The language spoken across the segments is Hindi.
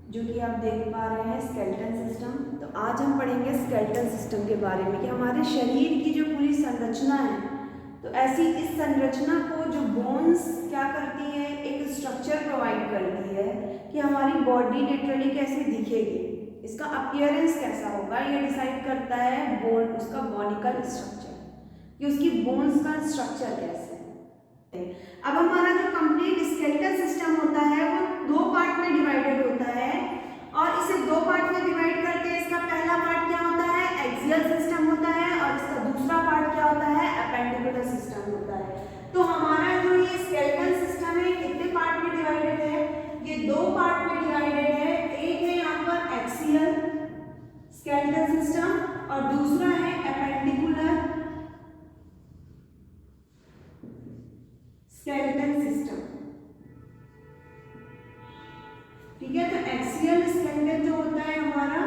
जो कि आप देख पा रहे हैं स्केलेटन सिस्टम। तो आज हम पढ़ेंगे स्केलेटन सिस्टम के बारे में कि हमारे शरीर की जो पूरी संरचना है, तो ऐसी इस संरचना को जो बोन्स क्या करती है, एक स्ट्रक्चर प्रोवाइड करती है कि हमारी बॉडी लिटरली कैसे दिखेगी, इसका अपीयरेंस कैसा होगा, ये डिसाइड करता है बोन, उसका बॉनिकल स्ट्रक्चर, कि उसकी बोन्स का स्ट्रक्चर कैसे है। अब हमारा जो कंप्लीट स्केलेटल सिस्टम होता है वो दो पार्ट में डिवाइडेड होता है और इसे दो पार्ट में डिवाइड करते हैं। इसका पहला पार्ट क्या होता है, एक्सियल सिस्टम होता है, और इसका दूसरा पार्ट क्या होता है, अपेंडिकुलर सिस्टम होता है। तो हमारा जो ये स्केलेटल सिस्टम है कितने पार्ट में डिवाइडेड है, ये दो पार्ट में डिवाइडेड है। एक है यहाँ पर एक्सियल स्केलेटल सिस्टम और दूसरा है अपेंडिकुलर स्केलेटल सिस्टम। ठीक है, तो एक्सियल स्केलेटन जो होता है हमारा,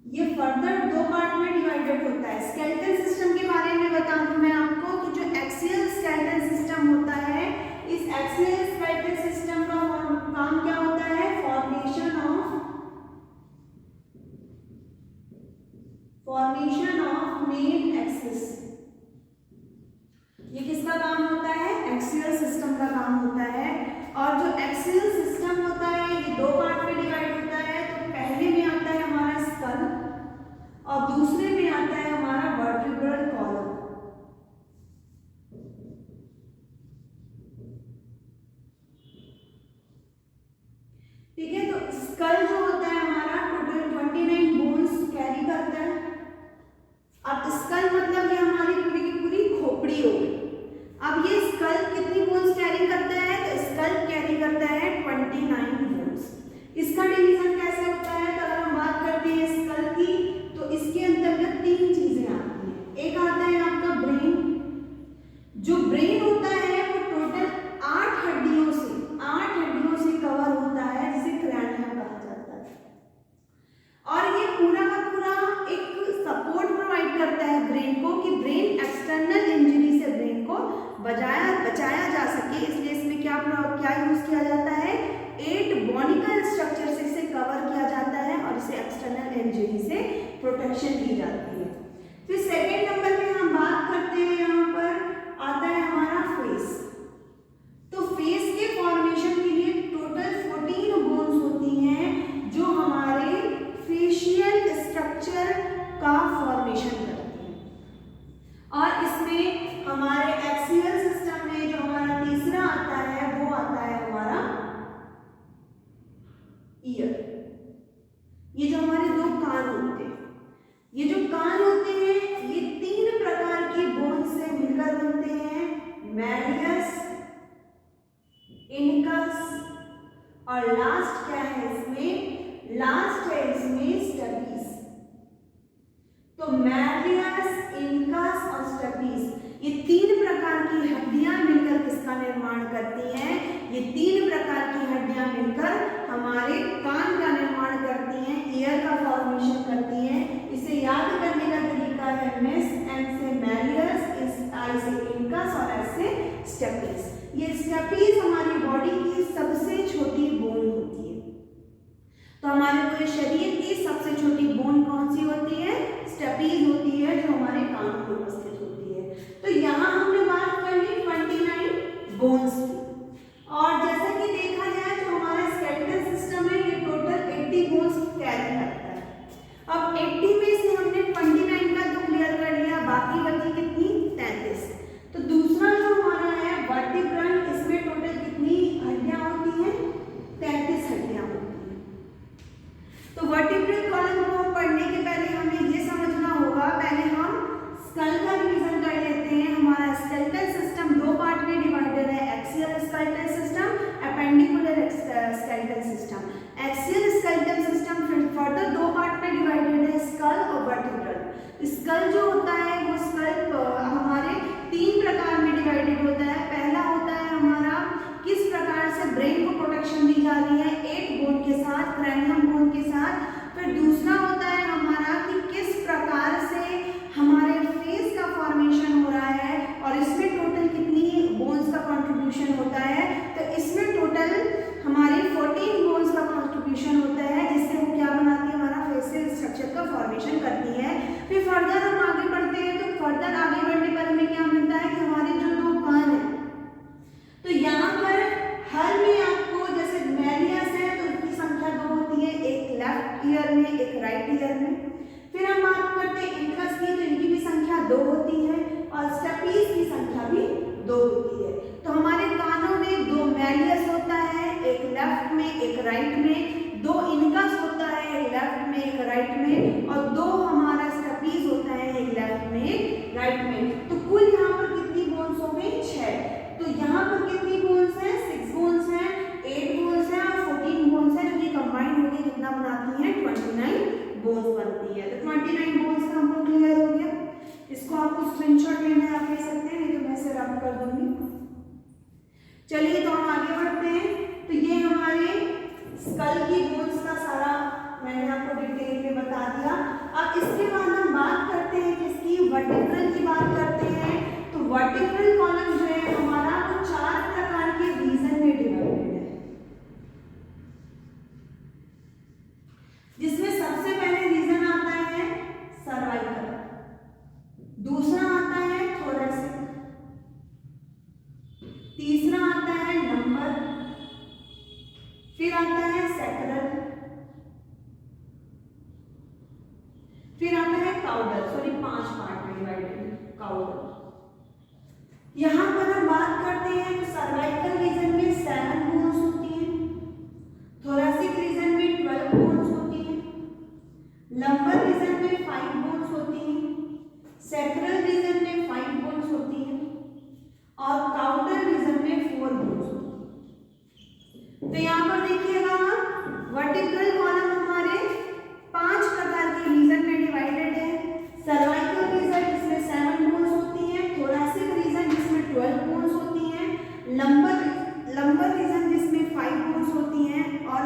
ये फर्दर दो पार्ट में डिवाइडेड होता है। स्केलेटल सिस्टम के बारे में बता दूं मैं आपको कि जो एक्सियल स्केलेटल सिस्टम होता है, इस एक्सियल स्केलेटल सिस्टम का काम क्या होता है, फॉर्मेशन ऑफ मेन एक्सिस। ये किसका काम होता है, एक्सियल सिस्टम का काम होता है। और जो एक्सियल सिस्टम होता है ये दो पार्ट में डिवाइड होता है। तो पहले में आता है हमारा स्कल और दूसरे में आता है हमारा वर्टिब्रल कॉलम। ठीक है, तो स्कल जो होता है हमारा टोटल 29 बोन्स कैरी करता है। अब स्कल मतलब ये हमारी पूरी की पूरी खोपड़ी हो गई। अब ये स्कल कितनी बोन्स कैरी करता है, तो स्कल कैरी करता है 29 बोन्स। इसका डिवीजन कैसे होता है, तो अगर हम बात करते हैं स्कल की, तो इसके अंतर्गत तीन चीजें आती हैं। एक आता है आपका ब्रेन। जो ब्रेन होता है वो टोटल 8 हड्डियों से कवर होता है, जिसे क्रैनियम कहा जाता है। और ये पूरा का पूरा एक सपोर्ट प्रोवाइड करता है ब्रेन को, कि ब्रेन एक्सटर्नल इंजरी से ब्रेन को बचाया जा सके। इसलिए इसमें क्या यूज किया जाता है, 8 बॉनिकल स्ट्रक्चर से इसे कवर किया जाता है और इसे एक्सटर्नल इंजरी से प्रोटेक्शन दी जाती है। फिर सेकेंड नंबर पे हम बात करते हैं, यहाँ पर आता है हमारा फेस। तो फेस के फॉर्मेशन के लिए टोटल 14 बोन्स होती हैं जो हमारे फेशियल स्ट्रक्चर का फॉर्मेशन करती हैं। और इसमें हमारे एक्सियल सिस्टम में जो हमारा तीसरा आता है वो आता है हमारा ईयर। ये जो हमारे दो कान होते हैं, ये जो कान होते हैं ये 3 प्रकार की बोन से मिलकर बनते हैं, मैलियस, इनकस और लास्ट क्या है इसमें, लास्ट है इसमें स्टपीस। तो मैलियस, इनकस और स्टपीस, ये 3 प्रकार की हड्डियां मिलकर किसका निर्माण करती हैं, ये 3 प्रकार की हड्डियां मिलकर हमारे कान का निर्माण करती हैं, ईयर का फॉर्मेशन करती हैं। इसे याद करने का तरीका है मिस, एन से मैलियस, इस आई से इनकस और एस से स्टपीस। ये स्टपीस हमारी बॉडी की सबसे छोटी बोन होती है। तो हमारे पूरे शरीर की सबसे छोटी बोन कौन सी होती है, स्टपीस होती है, जो हमारे कान में उपस्थित होती है। तो यहाँ हमने बात कर ली 29 बोन्स की। और जैसा कि देखा जाए तो हमारा स्केलेटल सिस्टम है ये टोटल 80 बोन्स कैरी करता है। अब 80 में से हमने 29 का तो क्लियर कर लिया, बाकी बची कितनी, 33। तो दूसरा जो हमारा है वर्टिब्रल, इसमें टोटल कितनी हड्डियां होती हैं, 33 हड्डियां होती हैं। तो वर्टिब्रल कॉलम को पढ़ने के पहले हमें ये समझना होगा, पहले हम स्कल का रिवीजन कर लेते हैं। हमारा स्केलेटल सिस्टम दो पार्ट में डिवाइडेड है, axial skeletal system, appendicular skeletal system. Axial skeletal system फिर फर्दर दो पार्ट में डिवाइडेड है, स्कल और वर्टिब्रल। स्कल जो होता है वो स्कल हमारे 3 प्रकार में डिवाइडेड होता है। पहला होता है हमारा किस प्रकार से ब्रेन को प्रोटेक्शन दी जा रही है, 8 बोन के साथ, क्रैनियम बोन के साथ। फिर दूसरा होता है हमारा कि किस प्रकार से हमारे फेस का फॉर्मेशन हो रहा है और इसमें टोटल कितनी बोन्स का कंट्रीब्यूशन होता है। तो इसमें टोटल हमारे 14 बोन्स का राइट ईयर में। फिर हम बात करते हैं इंकस की, तो इनकी भी संख्या 2 होती है और स्टपीज की संख्या भी 2 होती है। तो हमारे कानों में 2 मैलियस होता है, एक लेफ्ट में एक राइट में, 2 इनकस होता है, एक लेफ्ट में एक राइट में, और 2 हमारा स्टपीज होता है, एक लेफ्ट में एक राइट में। तो कुल यहाँ पर कितनी बोन्स हो गई? 6। तो यहाँ पर कितनी बोन्स हैं? 6 बोन्स हैं, 8 बोन्स हैं और 14 बोन्स हैं, जो कि कंबाइन होकर कितना बनाती हैं? 29 बोन्स बनती है। तो 29 बोन्स का हम लोग क्लियर हो गया। इसको आपको स्क्रीनशॉट लेना है, आप ले सकते हैं, नहीं तो मैं इसे रब कर दूंगी। चलिए तो हम आगे बढ़ते हैं। तो ये हमारे स्कल की बोन्स का सारा मैंने आपको डिटेल में बता दिया। अब इसके बाद हम बात करते हैं किसकी? वर्टिब्रल की बात करते हैं। तो वर्टिब्रल कॉलम जो है हमारा वो 4 प्रकार के रीजन में डिवाइडेड है, जिसमें सबसे पहले रीजन आता है सर्वाइकल, दूसरा आता है थोरैसिक, तीसरा आता है लंबर, फिर आता है सैक्रल, फिर आता है काउडल। सॉरी 5 पार्ट में डिवाइडेड काउडल। यहां पर हम बात करते हैं तो सर्वाइकल रीजन में 7 बोन्स होती हैं, थोरैसिक रीजन में 12 बोन्स होती हैं, लंबर रीजन में 5 बोन्स होती हैं, सैक्रल रीजन में 5 बोन्स होती हैं और काउडल रीजन में 4 बोन्स होती हैं। तो यहाँ पर देखिएगा वर्टिब्रल कॉलम हमारे 5 प्रकार के रीजन में डिवाइडेड है। सर्वाइकल रीजन जिसमें 7 बोन्स होती हैं, थोरैसिक रीजन जिसमें 12 बोन्स होती हैं, लंबर रीजन जिसमें 5 बोन्स होती हैं और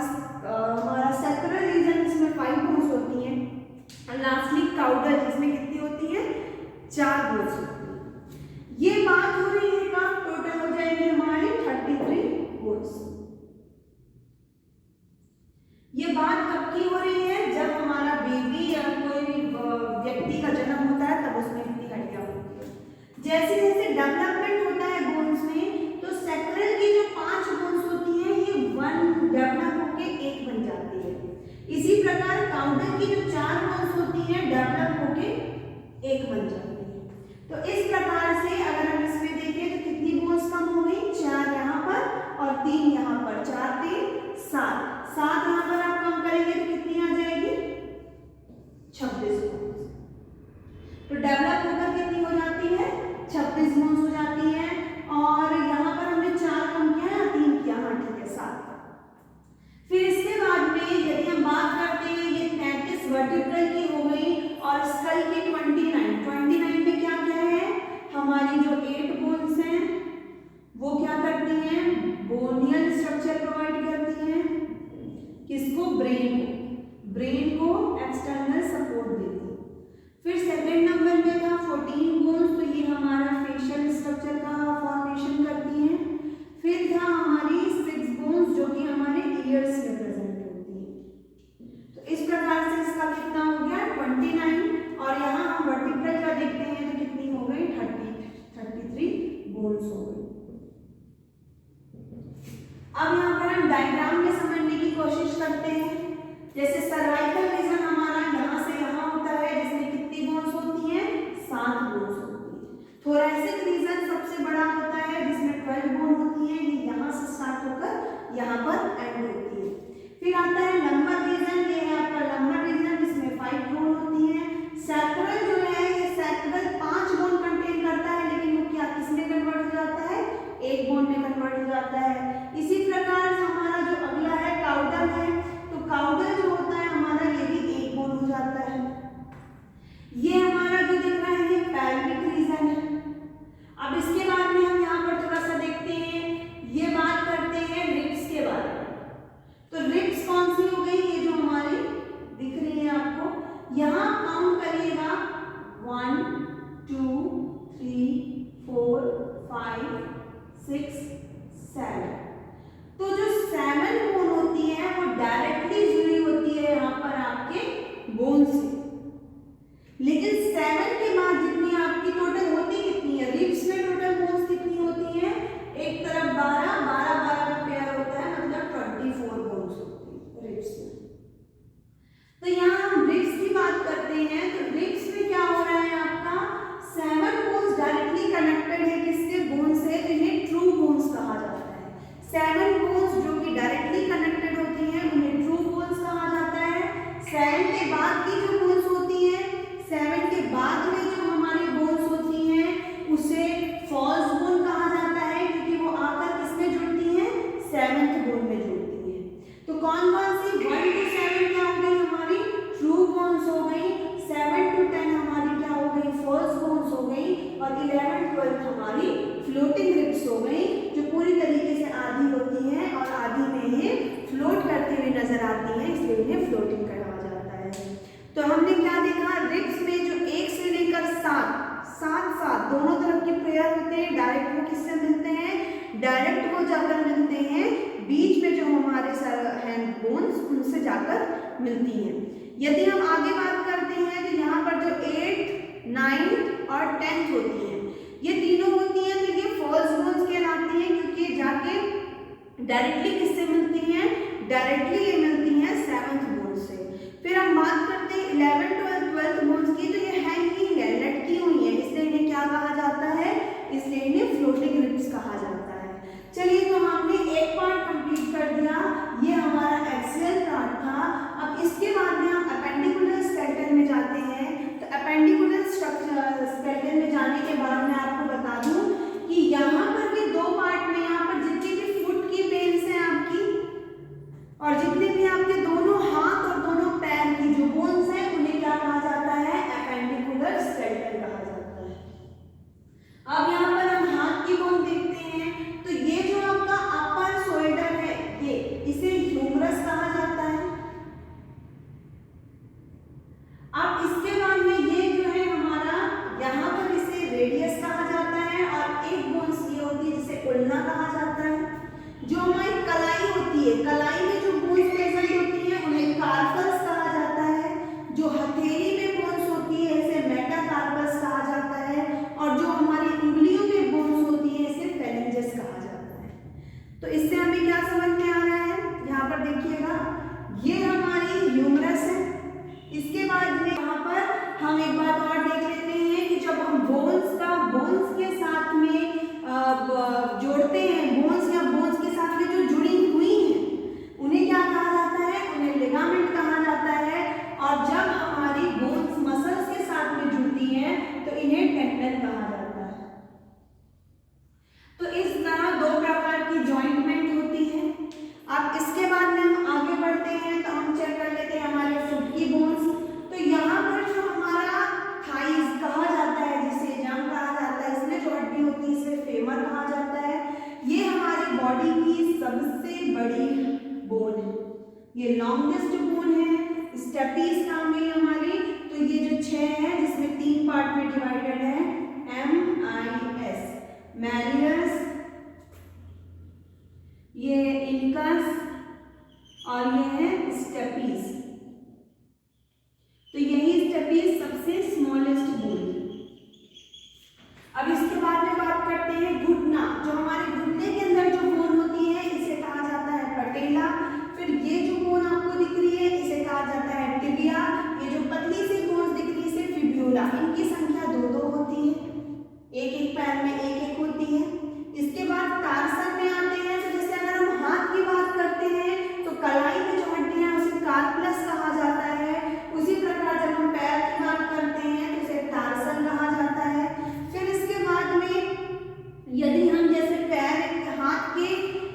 हमारा सैक्रल रीजन जिसमें 5 बोन्स होती हैं, और लास्टली काउडल जिसमें कितनी होती है? 4 बोन्स होती हैं। ये बात हो रही है कब? टोटल हो जाएगी हमारी 33 बोन्स। ये बात कब की हो रही है? जब हमारा बेबी या कोई भी व्यक्ति का जन्म होता है तब उसमें इतनी हड्डियां होती है। जैसे जैसे डेवलपमेंट होता है बोन्स में, तो सैक्रल की जो 5 बोन्स होती हैं ये 1 डेवलप होके 1 बन जाती है। इसी प्रकार काउडल की जो 4 बोन्स होती हैं डेवलप होके 1 बन जाती है। तो इस प्रकार से अगर हम इसमें देखें तो कितनी बोन्स कम हो गई? 4 यहाँ पर और 3 यहाँ पर, 4 3 7 यहाँ पर आप कम करेंगे तो कितनी आ जाएगी? 26 बोन्स। तो डेवलप होकर कितनी हो जाती है? 26 बोन्स हो जाती है। और यहाँ पर हमने 4 कम किया या 3 किया? हाँ ठीक है 7। फिर इसके बाद में यदि हम बात करते हैं, ये 33 वर्टिब्रल की हो गई और स्कल की 29 में क्या क्या है? हमारी जो 8 बोन्स हैं वो क्या करती हैं? बोनियल स्ट्रक्चर प्रोवाइड करती हैं। किसको? ब्रेन को एक्सटर्नल सपोर्ट देती है। फिर सेकंड नंबर में था 14 बोन्स, तो ये हमारा फेशियल स्ट्रक्चर का फॉर्मेशन करती हैं। फिर था हमारी 6 बोन्स जो कि हमारे ईयर्स में प्रेजेंट होती है। तो इस प्रकार से इसका कितना हो गया? 29। और यहाँ हम वर्टिब्रल का देखते हैं तो कितनी हो गई? 33 बोन्स हो गई। अब यहाँ पर हम डायग्राम में समझने की कोशिश करते हैं। कौन कौन सी 1 to 7 क्या हो गई हमारी ट्रू बोन्स हो गई, 7 to 10 हमारी क्या हो गई फॉल्स बोन्स हो गई, और 11 12 हमारी फ्लोटिंग रिब्स हो गई, जो पूरी तरीके से आधी होती हैं और आधी में ये फ्लोट करते हुए नजर आती हैं, इसलिए इन्हें फ्लोटिंग कहा जाता है। तो हमने क्या देखा, रिब्स में जो 1 से लेकर 7 दोनों तरफ के पेयर होते हैं, डायरेक्ट वो किससे मिलते हैं, डायरेक्ट वो जाकर मिलते हैं बीच में जो हमारे हैंड बोन्स उनसे जाकर मिलती हैं। यदि हम आगे बात करते हैं तो यहाँ पर जो 8, 9 और 10 होती हैं, ये तीनों होती हैं तो ये फॉल्स बोन्स कहलाती हैं, क्योंकि जाके डायरेक्टली किससे मिलती हैं, डायरेक्टली ये मिलती हैं 7th बोन से। फिर हम बात करते हैं 11, 12, 12th बोन्स की, तो ये हैंगिंग है, लटकी हुई है, इसलिए इन्हें क्या कहा जाता है, इसलिए इन्हें फ्लोटिंग रिब्स कहा जाता है। चलिए, तो हमने एक पार्ट कंप्लीट कर दिया, ये हमारा एक्सियल पार्ट था। अब इसके बाद में हम अपेंडिकुलर स्केलेटन में जाते हैं। तो अपेंडिकुलर स्केलेटन में जाने के बाद मैं आपको बता दूं कि यहाँ पर भी 2 पार्ट में, यहाँ पर जितनी भी फुट की पेन्स हैं आपकी, और जितने भी आपके दोनों हाथ और दोनों पैर की जो बोन्स हैं, उन्हें क्या कहा जाता है, अपेंडिकुलर स्केलेटन कहा जाता है। अब यहाँ पर हम हाथ की बोन देखते हैं, तो ये जो आपका अपर शोल्डर है, ये इसे ह्यूमरस कहा जाता है। अब इसके बाद में ये जो है हमारा, यहाँ पर इसे रेडियस कहा जाता है, और एक बोन्स ये होती है जिसे उल्ना कहा जाता है। जो हमारी कलाई होती है, कलाई में जो बोन्स प्रेजेंट होती है उन्हें कार्पल्स कहा जाता है। जो हथेली में बोन्स होती है इसे मेटाकार्पस कहा जाता है, और जो हमारी उंगलियों में बोन्स होती है इसे फेरेंजेस कहा जाता है। तो इससे हमें क्या समझ में आ रहा है, यहाँ पर देखिएगा, ये हमारी ह्यूमरस है। इसके बाद में यहाँ पर हम एक बात और देख लेते हैं कि जब हम बोन्स के साथ में जोड़ते हैं, बोन्स या बोन्स के साथ में जो जुड़ी हुई हैं, उन्हें क्या कहा जाता है, उन्हें लिगामेंट कहा जाता है। और जब हमारी बोन्स मसल्स के साथ में जुड़ती हैं तो इन्हें टेंडन कहा जाता है। तो इस तरह 2 प्रकार की जॉइंटमेंट होती है। अब इसके बाद में हम आगे बढ़ते हैं, तो हम चेक कर लेते हैं हमारे फुट की बोन्स। तो यहाँ पर जो हमारा थाइज कहा जाता है, जिसे जंग कहा जाता है, इसमें जो हड्डी होती है इसे फेमर कहा जाता है। ये हमारी बॉडी की सबसे बड़ी बोन है, ये लॉन्गेस्ट बोन है, स्टेपीज नाम है हमारी। तो ये जो 6 है, जिसमें 3 पार्ट में डिवाइडेड है, MIS, मैलियस, ये इनकस, और ये है स्टेपीज। तो यही स्टेपीज सबसे स्मॉलेस्ट बोन है। अब इसके बाद में बात करते हैं घुटना। जो हमारे घुटने के अंदर जो बोन होती है इसे कहा जाता है पटेला। फिर ये जो बोन आपको दिख रही है इसे कहा जाता है टिबिया। ये जो पतली सी बोन दिख रही है इसे फिब्यूला। इनकी संख्या 2-2 होती है, एक पैर में एक होती है। इसके बाद टार्सन में आते हैं, तो जैसे अगर हम हाथ की बात करते हैं तो कलाई में जो हड्डियां उसे कार्पल्स कहा जाता है। उसी प्रकार जब हम पैर की बात करते हैं तो उसे टार्सन कहा जाता है। फिर इसके बाद में यदि हम जैसे पैर हाथ के,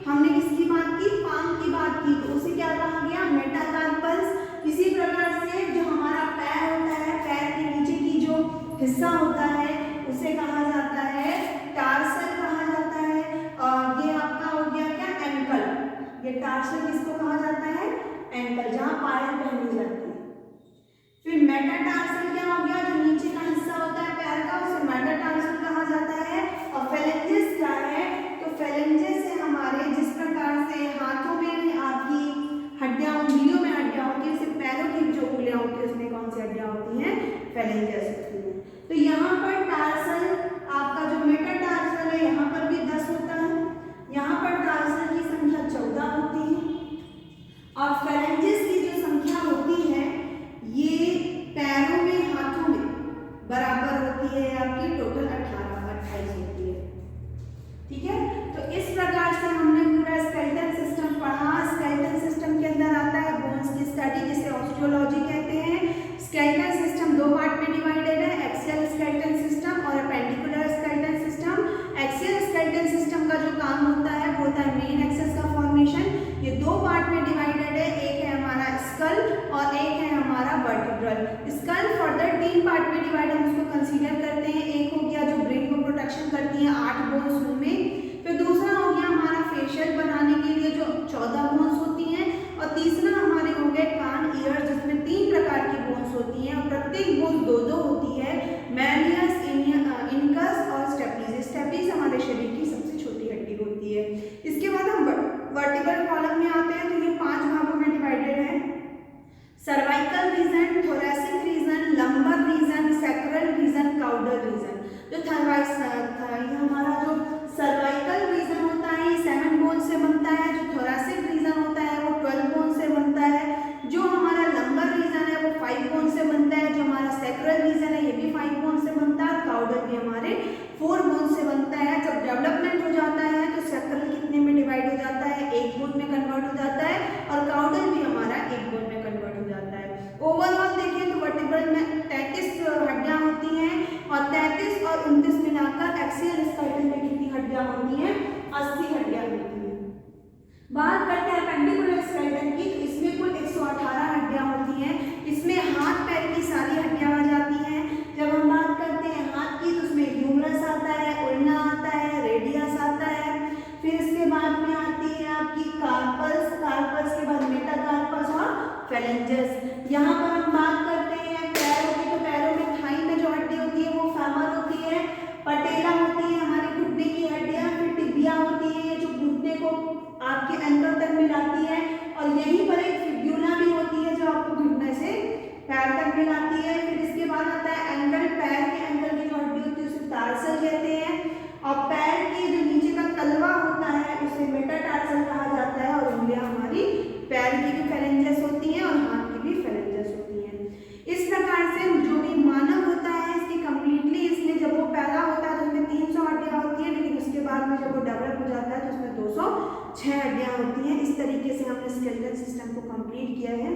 हमने किसकी बात की, पाम की बात की, तो उसे क्या कहा गया, मेटाकार्पल्स। इसी प्रकार से जो हमारा पैर होता है, पैर के नीचे की जो हिस्सा होता है उसे कहा जाता है टार्सल कहा जाता है। और ये आपका हो गया क्या, एंकल। ये टार्सल किसको कहा जाता है, एंकल, जहाँ पायल पहनी जाती है। फिर मेटाटार्सल क्या हो गया, जो नीचे का हिस्सा होता है पैर का, उसे मेटाटार्सल कहा जाता है। और फेलेंजेस क्या है, तो फेलेंजेस है हमारे, जिस प्रकार से हाथों में आपकी हड्डियां, उंगलियों में हड्डियां होती है, सिर्फ पैरों की जो उंगलियां होती है उसमें कौन सी हड्डियां होती हैं, फेलेंजेस होती है। तो यहाँ पर टार्सल आपका जो मेटाटार्सल है यहाँ पर भी 10 होता है। यहाँ पर टार्सल की संख्या 14 होती है। और फेलेंजेस की जो संख्या होती है ये पैरों में, हाथों में बराबर होती है, आपकी टोटल 28 होती है। ठीक है, तो इस प्रकार से हमने पूरा स्केलेटल सिस्टम पढ़ा। स्केलेटल सिस्टम के अंदर आता है बोन्स की स्टडी, जिसे ऑस्टियोलॉजी कहते हैं। स्केलेटल सिस्टम 2 पार्ट में डिवाइडेड स्कल फर्दर 3 पार्ट में डिवाइड हम उसको कंसीडर करते हैं। एक हो गया जो ब्रेन को प्रोटेक्शन करती है 8 बोन्स उनमें, फिर दूसरा हो गया हमारा फेशियल बनाने के लिए जो 14 बोन्स होती हैं, और तीसरा हमारे हो गए कान ईयर जिसमें 3 प्रकार की बोन्स होती हैं और प्रत्येक बोन्स 2-2 होती है, मैलियस, इनकस और स्टेपीज। स्टेपीज हमारे शरीर की सबसे छोटी हड्डी होती है। इसके बाद हम वर्टिब्रल कॉलम में आते हैं, तो ये 5 भागों में डिवाइडेड है। Cervical region, thoracic region, lumbar region, sacral region, caudal region. जो ये हमारा जो सर्वाइकल रीजन होता है ये 7 बोन से बनता है, जो थोरैसिक रीजन होता है वो 12 बोन से बनता है, जो हमारा लंबर रीजन है वो 5 बोन से बनता है, जो हमारा सैक्रल रीजन है ये भी 5 बोन से बनता है, काउडल भी हमारे 4 बोन से बनता है। जब डेवलपमेंट हो जाता है तो सैक्रल कितने में डिवाइड हो जाता है, 1 बोन में कन्वर्ट हो जाता है, और काउडल भी हमारा 1 बोन में कन्वर्ट हो जाता है। ओवरऑल देखिए तो वर्टिब्रल में 33 हड्डियां होती हैं, और 33 और 29 मिलाकर एक्सियल स्केलेटन में कितनी हड्डियां होती हैं, 80 हड्डियां होती हैं। बात करते हैं पेंडिकुलर स्केलेटन की, तो इसमें कुल 118 हड्डियां होती हैं। इसमें हाथ पैर की सारी हड्डियां आ जाती हैं। जब हम बात करते हैं हाथ की तो उसमें ह्यूमरस आता है, उल्ना आता है, रेडियस आता है, फिर इसके बाद में आती है आपकी कार्पल्स, कार्पल्स के बाद मेटाकार्पस और फेलेंजेस। यहाँ पर हम बात करते हैं पैरों की, तो पैरों में थाई में जो हड्डी होती है वो फेमर होती है, पटेला होती है हमारे घुटने की हड्डियां, फिर टिबिया होती है जो घुटने को आपके एंकल तक मिलाती है, और यहीं पर एक फिब्यूला भी होती है जो आपको घुटने से पैर तक मिलाती है। फिर इसके बाद आता है एंकल, पैर के एंकल की जो हड्डी होती है उसे टार्सल कहते हैं, और पैर के जो नीचे का तलवा होता है उसे मेटाटार्सल कहा जाता है, और उंगलियां हमारी पैर की भी फेलेंजेस होती हैं और हाथ की भी फेलेंजेस होती हैं। इस प्रकार से जो भी मानव होता है इसकी कंप्लीटली इसमें जब वो पैदा होता है तो उसमें 300 हड्डियां होती है, लेकिन उसके बाद में जब वो डेवलप हो जाता है तो उसमें 206 हड्डियां होती हैं। इस तरीके से हमने स्केलेटल सिस्टम को कंप्लीट किया है।